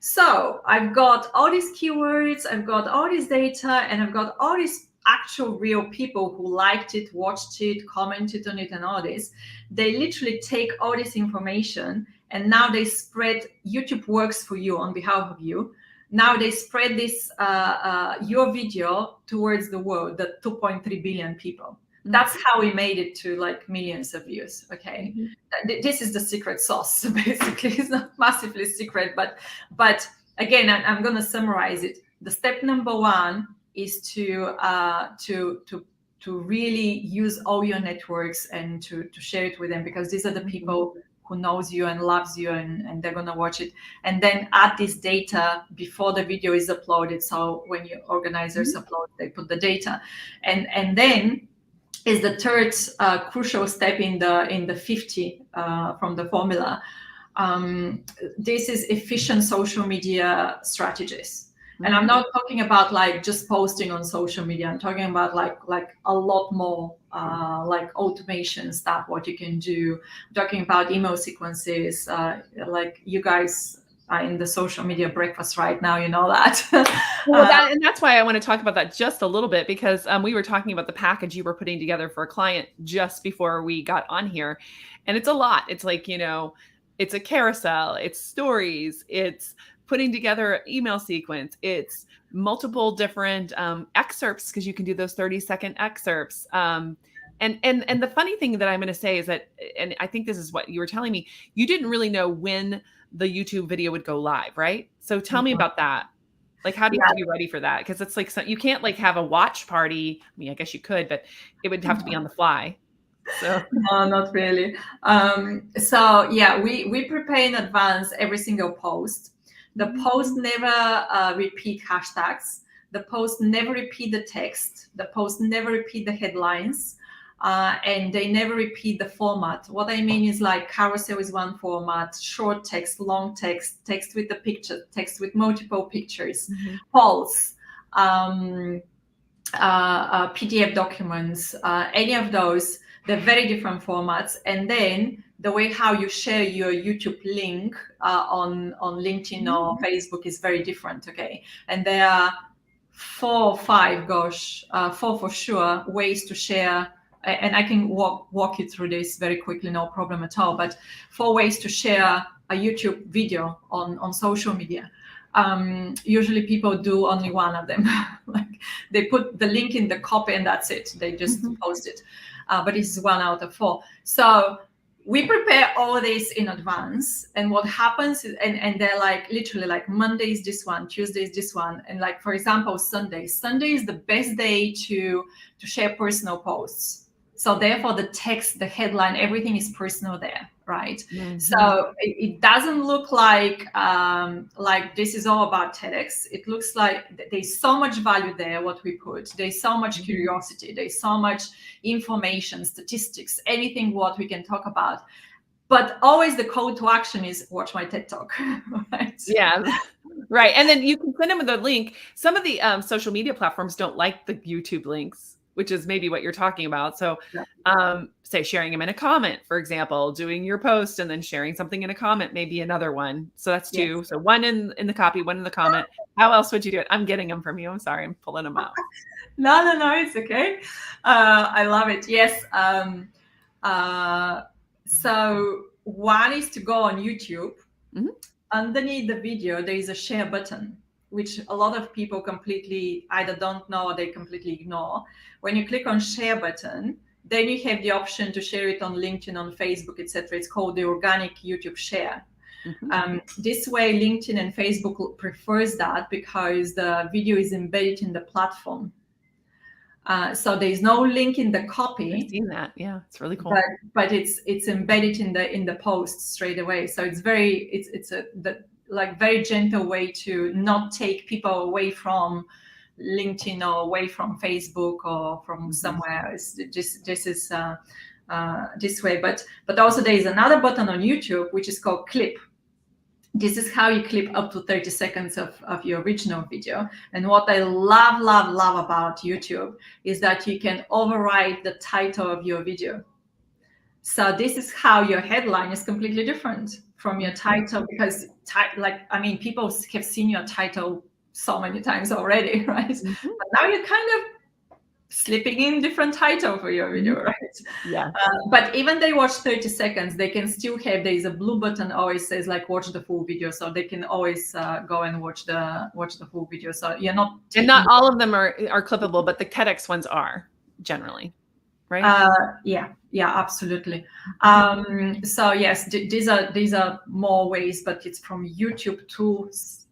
so I've got all these keywords, I've got all this data, and I've got all these actual real people who liked it, watched it, commented on it, and all this. They literally take all this information, and now they spread. YouTube works for you on behalf of you. Now they spread this your video towards the world, the 2.3 billion people. That's how we made it to like millions of views. Okay, this is the secret sauce. Basically, it's not massively secret, but again, I'm going to summarize it. The step number 1 is to really use all your networks and to share it with them, because these are the people who knows you and loves you, and they're going to watch it. And then add this data before the video is uploaded. So when your organizers upload, they put the data. And then is the third crucial step in the 50 from the formula. This is efficient social media strategies. And I'm not talking about like just posting on social media. I'm talking about like a lot more like automation stuff, what you can do. I'm talking about email sequences, like you guys are in the social media breakfast right now, you know that.
And that's why I want to talk about that just a little bit, because we were talking about the package you were putting together for a client just before we got on here. And it's a lot. It's like, you know, it's a carousel, it's stories, it's putting together an email sequence, it's multiple different excerpts, because you can do those 30-second excerpts. And the funny thing that I'm going to say is that, and I think this is what you were telling me, you didn't really know when the YouTube video would go live, right? So tell me about that. Like, how do you have to be ready for that? Because it's like, you can't like have a watch party. I mean, I guess you could, but it would have to be on the fly. So
no, not really. So yeah, we prepare in advance every single post. The post never repeat hashtags. The post never repeat the text. The post never repeat the headlines. And they never repeat the format. What I mean is like carousel is one format, short text, long text, text with the picture, text with multiple pictures, polls, PDF documents, any of those. They're very different formats. And then the way how you share your YouTube link on LinkedIn or Facebook is very different, okay? And there are 4 or 5, 4 for sure, ways to share. And I can walk you through this very quickly, no problem at all. But 4 ways to share a YouTube video on social media. Usually people do only one of them. Like they put the link in the copy and that's it. They just post it. But this is 1 out of 4. So we prepare all this in advance. And what happens is, and they're like literally like Monday is this one, Tuesday is this one. And like, for example, Sunday is the best day to share personal posts. So therefore the text, the headline, everything is personal there, right? So it doesn't look like this is all about TEDx. It looks like there's so much value there, what we put. There's so much curiosity. There's so much information, statistics, anything what we can talk about. But always the call to action is watch my TED Talk, right?
Yeah, right. And then you can send them with a link. Some of the social media platforms don't like the YouTube links, which is maybe what you're talking about. So say sharing them in a comment, for example, doing your post and then sharing something in a comment, maybe another one. So that's 2. Yes. So 1 in the copy, 1 in the comment. How else would you do it? I'm getting them from you. I'm sorry. I'm pulling them out.
No, it's okay. I love it. Yes. So 1 is to go on YouTube. Underneath the video, there is a share button, which a lot of people completely either don't know or they completely ignore. When you click on share button, then you have the option to share it on LinkedIn, on Facebook, etc. It's called the organic YouTube share. This way, LinkedIn and Facebook prefers that because the video is embedded in the platform. So there's no link in the copy.
I've seen that. Yeah, it's really cool.
But it's embedded in the post straight away. So it's very gentle way to not take people away from LinkedIn or away from Facebook or from somewhere else. This is this way. But also there is another button on YouTube which is called clip. This is how you clip up to 30 seconds of your original video. And what I love about YouTube is that you can override the title of your video. So this is how your headline is completely different from your title, because people have seen your title so many times already, right? But now you're kind of slipping in different title for your video, right?
Yeah.
But even they watch 30 seconds, they can still have, there is a blue button always says like watch the full video, so they can always go and watch the full video. So you're not,
and not all of them are clippable, but the TEDx ones are generally, right?
Yeah, absolutely. So yes, these are more ways, but it's from YouTube to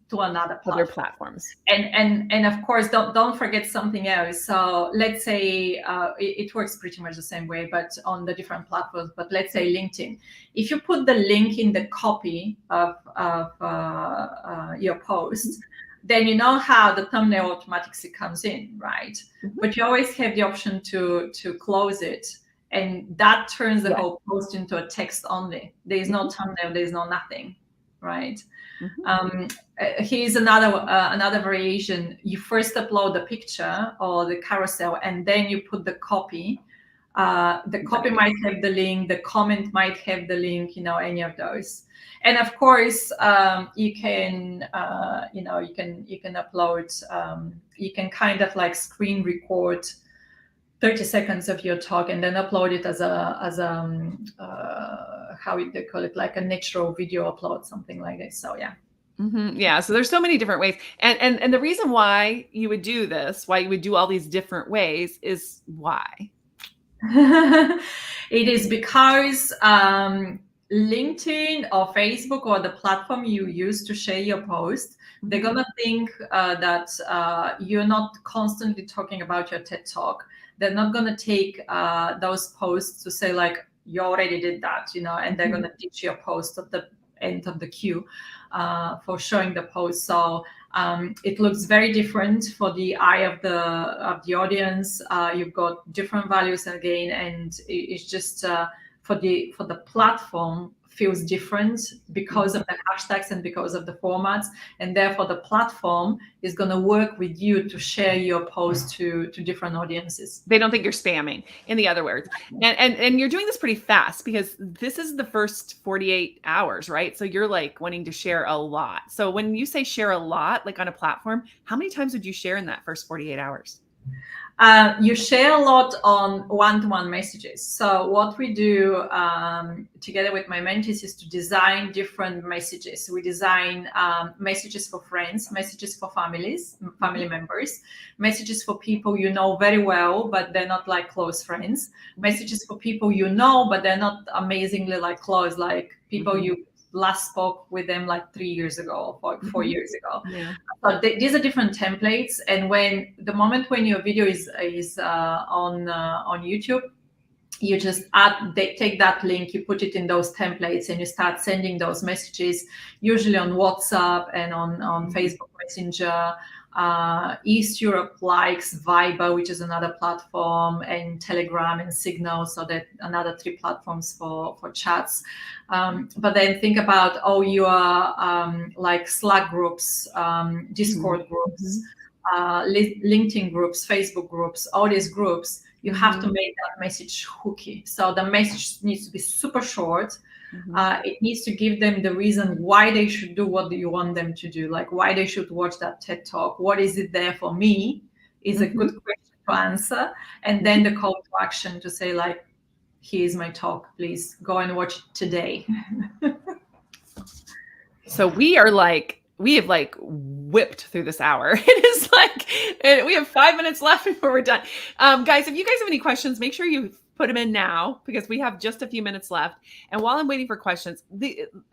to another platform.
Other platforms.
And of course, don't forget something else. So let's say it works pretty much the same way, but on the different platforms. But let's say LinkedIn. If you put the link in the copy of your post, then you know how the thumbnail automatically comes in, right? But you always have the option to close it. And that turns the whole post into a text only. There is no thumbnail, there is no nothing, right? Here's another variation. You first upload the picture or the carousel, and then you put the copy. The copy might have the link, the comment might have the link, any of those. And of course, you can upload. You can kind of like screen record 30 seconds of your talk and then upload it as a how they call it, like a natural video upload, something like this. So yeah.
Yeah. So there's so many different ways. And the reason why you would do this, why you would do all these different ways is why?
It is because LinkedIn or Facebook or the platform you use to share your post, they're going to think that you're not constantly talking about your TED Talk. They're not going to take those posts to say like, you already did that, and they're going to teach your post at the end of the queue for showing the post. So it looks very different for the eye of the audience. You've got different values again, and it's just for the platform feels different because of the hashtags and because of the formats, and therefore the platform is going to work with you to share your post to different audiences.
They don't think you're spamming, in the other words. And you're doing this pretty fast because this is the first 48 hours, right? So you're like wanting to share a lot. So when you say share a lot, like on a platform, how many times would you share in that first 48 hours?
You share a lot on one-to-one messages. So what we do together with my mentees is to design different messages. We design messages for friends, messages for family members, messages for people you know very well, but they're not like close friends, messages for people you know, but they're not amazingly like close, like people you last spoke with them like 3 years ago or 4 years ago. So these are different templates, and the moment when your video is on YouTube, you just take that link, you put it in those templates, and you start sending those messages, usually on WhatsApp and on Facebook Messenger. East Europe likes Viber, which is another platform, and Telegram and Signal, so that another 3 platforms for chats. But then think about your like Slack groups, Discord groups, LinkedIn groups, Facebook groups, all these groups. You have to make that message hooky. So the message needs to be super short. It needs to give them the reason why they should do what you want them to do, like why they should watch that TED Talk. What is it there for me is a good question to answer. And then the call to action to say like, here's my talk, please go and watch it today.
So we have whipped through this hour. It is like, and we have 5 minutes left before we're done. Guys, if you guys have any questions, make sure you put them in now because we have just a few minutes left. And while I'm waiting for questions,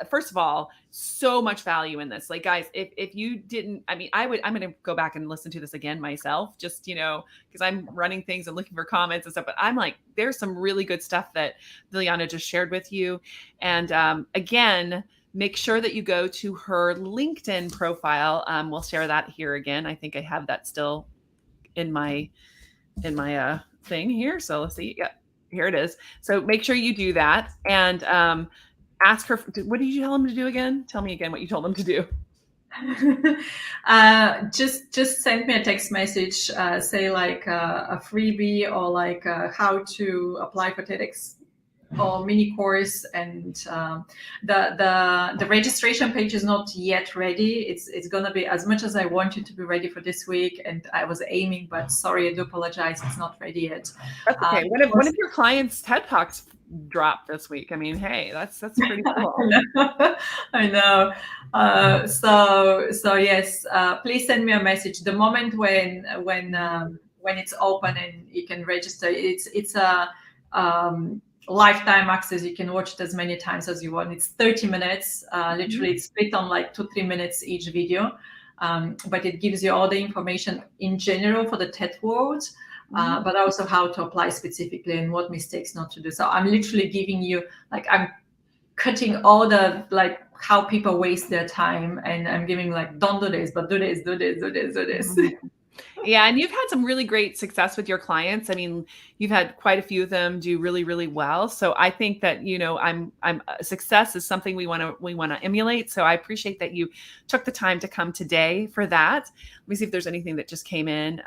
first of all, so much value in this. Like, guys, if you didn't, I'm going to go back and listen to this again myself, just, because I'm running things and looking for comments and stuff, but I'm like, there's some really good stuff that Liliana just shared with you. And again, make sure that you go to her LinkedIn profile. We'll share that here again. I think I have that still in my thing here. So let's see. Yeah, here it is. So make sure you do that and ask her. What did you tell him to do again? Tell me again what you told him to do.
Just send me a text message, say like a freebie or like how to apply for TEDx or mini course, and the registration page is not yet ready. It's gonna be, as much as I want it to be ready for this week, and I was aiming, but sorry, I do apologize, it's not ready yet.
That's okay. What if your clients' TED Talks drop this week? I mean, hey, that's pretty cool.
I know. So yes, please send me a message the moment when it's open and you can register. It's a lifetime access. You can watch it as many times as you want. It's 30 minutes. Literally, it's split on like 2-3 minutes each video. But it gives you all the information in general for the TED world, but also how to apply specifically and what mistakes not to do. So I'm literally giving you, like, I'm cutting all the, like, how people waste their time, and I'm giving like, don't do this, but do this, do this, do this, do this.
Yeah. And you've had some really great success with your clients. I mean, you've had quite a few of them do really, really well. So I think that, you know, success is something we want to emulate. So I appreciate that you took the time to come today for that. Let me see if there's anything that just came in.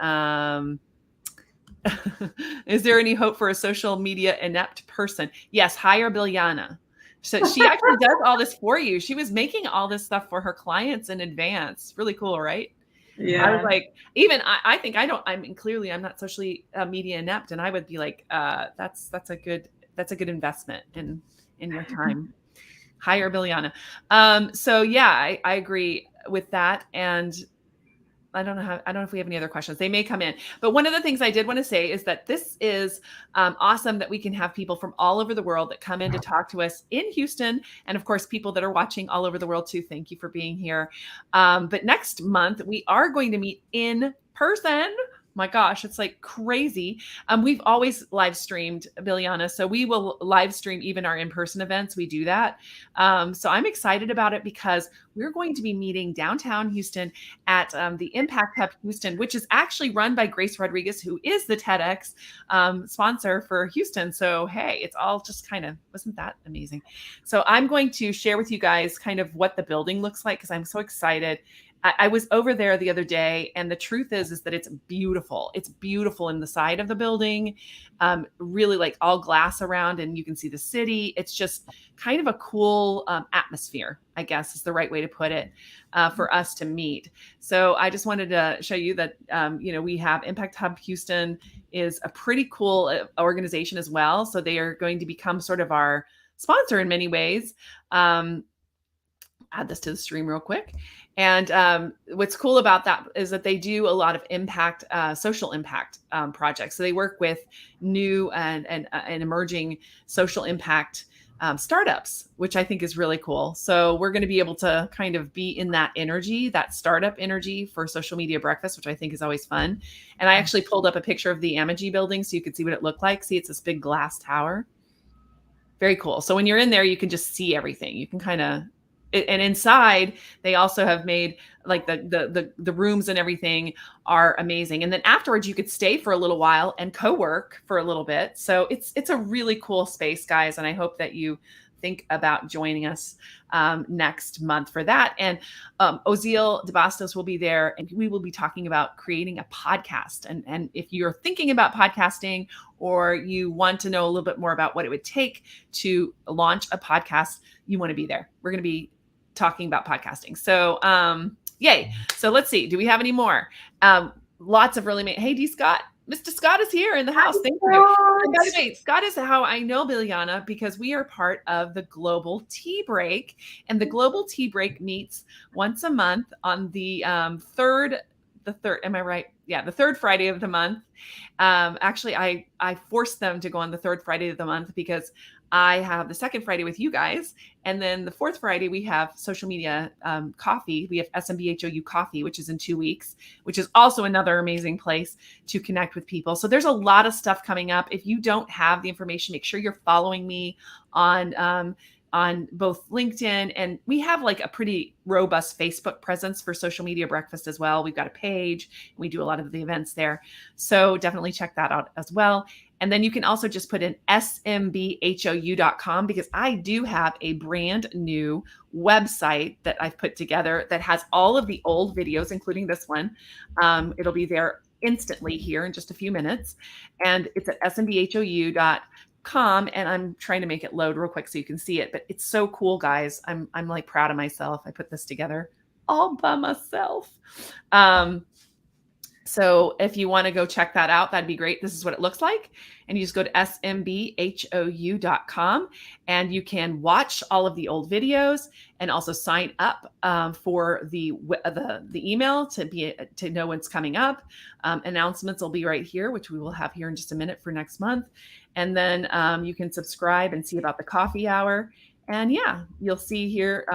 Is there any hope for a social media inept person? Yes. Hire Biljana. So she actually does all this for you. She was making all this stuff for her clients in advance. Really cool, right?
Yeah.
I was like, even I think I mean, clearly I'm not socially media inept, and I would be like, that's a good investment in your time. Hire Biljana. So yeah, I agree with that. And I don't know if we have any other questions. They may come in. But one of the things I did want to say is that this is awesome that we can have people from all over the world that come in to talk to us in Houston. And of course, people that are watching all over the world too. Thank you for being here. But next month, we are going to meet in person. My gosh, it's like crazy. We've always live streamed, Biljana, so we will live stream even our in-person events. We do that. So I'm excited about it because we're going to be meeting downtown Houston at the Impact Hub Houston, which is actually run by Grace Rodriguez, who is the TEDx sponsor for Houston. So, hey, it's all just kind of, wasn't that amazing? So I'm going to share with you guys kind of what the building looks like because I'm so excited. I was over there the other day, and the truth is that it's beautiful. It's beautiful in the side of the building, really like all glass around, and you can see the city. It's just kind of a cool atmosphere, I guess is the right way to put it, for us to meet. So I just wanted to show you that, you know, we have Impact Hub Houston is a pretty cool organization as well. So they are going to become sort of our sponsor in many ways. Add this to the stream real quick. And what's cool about that is that they do a lot of impact, social impact projects. So they work with new and emerging social impact startups, which I think is really cool. So we're going to be able to kind of be in that energy, that startup energy for Social Media Breakfast, which I think is always fun. And I actually pulled up a picture of the Amagi building so you could see what it looked like. See, it's this big glass tower. Very cool. So when you're in there, you can just see everything. You can kind of, and inside they also have made like the rooms and everything are amazing. And then afterwards you could stay for a little while and co-work for a little bit. So it's a really cool space, guys. And I hope that you think about joining us next month for that. And Oziel DeBastos will be there, and we will be talking about creating a podcast. And if you're thinking about podcasting, or you want to know a little bit more about what it would take to launch a podcast, you want to be there. We're going to be talking about podcasting. So yay. So let's see. Do we have any more? Lots of really, hey, D. Scott. Mr. Scott is here in the house. Thank you. And by the way, Scott is how I know Biljana, because we are part of the Global Tea Break. And the Global Tea Break meets once a month on the third, am I right? Yeah, the third Friday of the month. Actually, I forced them to go on the third Friday of the month because I have the second Friday with you guys. And then the fourth Friday, we have social media coffee. We have SMBHOU coffee, which is in 2 weeks, which is also another amazing place to connect with people. So there's a lot of stuff coming up. If you don't have the information, make sure you're following me on both LinkedIn, and we have like a pretty robust Facebook presence for Social Media Breakfast as well. We've got a page. We do a lot of the events there. So definitely check that out as well. And then you can also just put in smbhou.com, because I do have a brand new website that I've put together that has all of the old videos, including this one. It'll be there instantly here in just a few minutes. And it's at smbhou.com, and I'm trying to make it load real quick so you can see it. But it's so cool, guys. I'm like proud of myself. I put this together all by myself. So if you want to go check that out, that'd be great. This is what it looks like. And you just go to smbhou.com and you can watch all of the old videos and also sign up for the email to know when's coming up. Announcements will be right here, which we will have here in just a minute for next month. And then you can subscribe and see about the coffee hour. And yeah, you'll see here,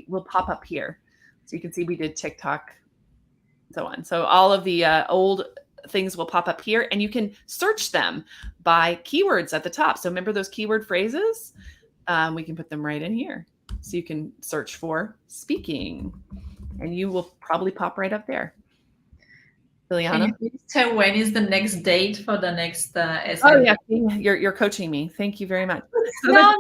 we'll pop up here. So you can see we did TikTok, so on. So all of the old things will pop up here, and you can search them by keywords at the top. So remember those keyword phrases? We can put them right in here. So you can search for speaking, and you will probably pop right up there. Liliana?
Can you please tell when is the next date for the next SMB?
Oh yeah, you're coaching me. Thank you very much.
No,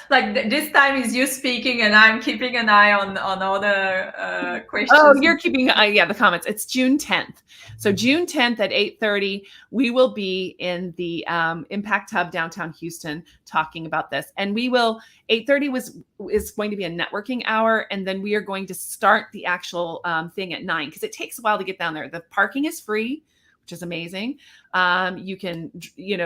like this time is you speaking, and I'm keeping an eye on other questions.
Oh, you're keeping the comments. It's June 10th. So June 10th at 8:30, we will be in the Impact Hub downtown Houston talking about this. And we will 8:30 is going to be a networking hour, and then we are going to start the actual thing at 9 because it takes a while to get down there. The parking is free, which is amazing. You can,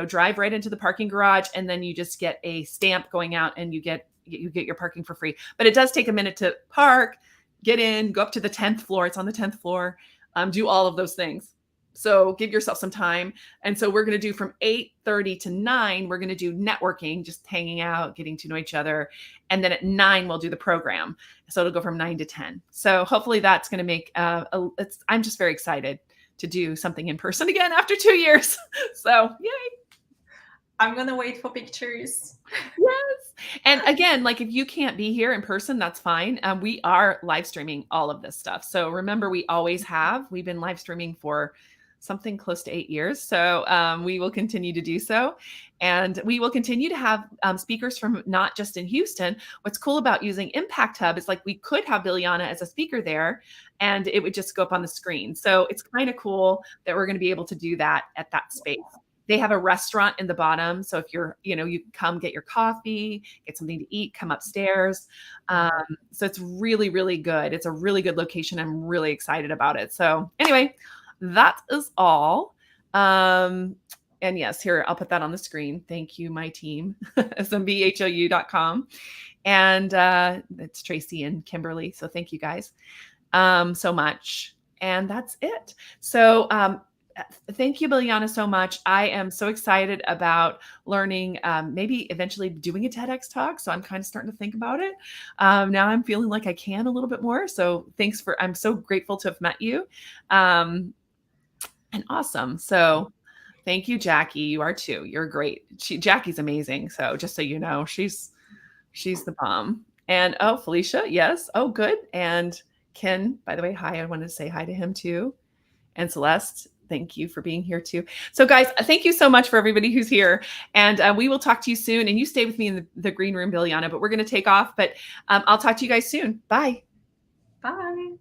drive right into the parking garage, and then you just get a stamp going out, and you get your parking for free. But it does take a minute to park, get in, go up to the 10th floor. It's on the 10th floor. Do all of those things. So give yourself some time. And so we're going to do from 8:30 to 9, we're going to do networking, just hanging out, getting to know each other. And then at 9, we'll do the program. So it'll go from 9 to 10. So hopefully that's going to make, I'm just very excited to do something in person again after 2 years. So yay.
I'm going to wait for pictures.
Yes. And again, like if you can't be here in person, that's fine. We are live streaming all of this stuff. So remember, we've been live streaming for something close to 8 years. So we will continue to do so. And we will continue to have speakers from not just in Houston. What's cool about using Impact Hub is like we could have Liliana as a speaker there, and it would just go up on the screen. So it's kind of cool that we're going to be able to do that at that space. They have a restaurant in the bottom. So if you can come get your coffee, get something to eat, come upstairs. So it's really, really good. It's a really good location. I'm really excited about it. So anyway, that is all. And yes, here, I'll put that on the screen. Thank you, my team, smbhou.com. And it's Tracy and Kimberly. So thank you guys so much. And that's it. So thank you, Liliana, so much. I am so excited about learning, maybe eventually doing a TEDx talk. So I'm kind of starting to think about it. Now I'm feeling like I can a little bit more. So I'm so grateful to have met you. And awesome. So thank you, Jackie. You are too. You're great. Jackie's amazing. So just so you know, she's the bomb. And Felicia, yes. Oh, good. And Ken, by the way, hi. I wanted to say hi to him too. And Celeste, thank you for being here too. So guys, thank you so much for everybody who's here. And we will talk to you soon. And you stay with me in the green room, Liliana, but we're going to take off. But I'll talk to you guys soon. Bye.
Bye.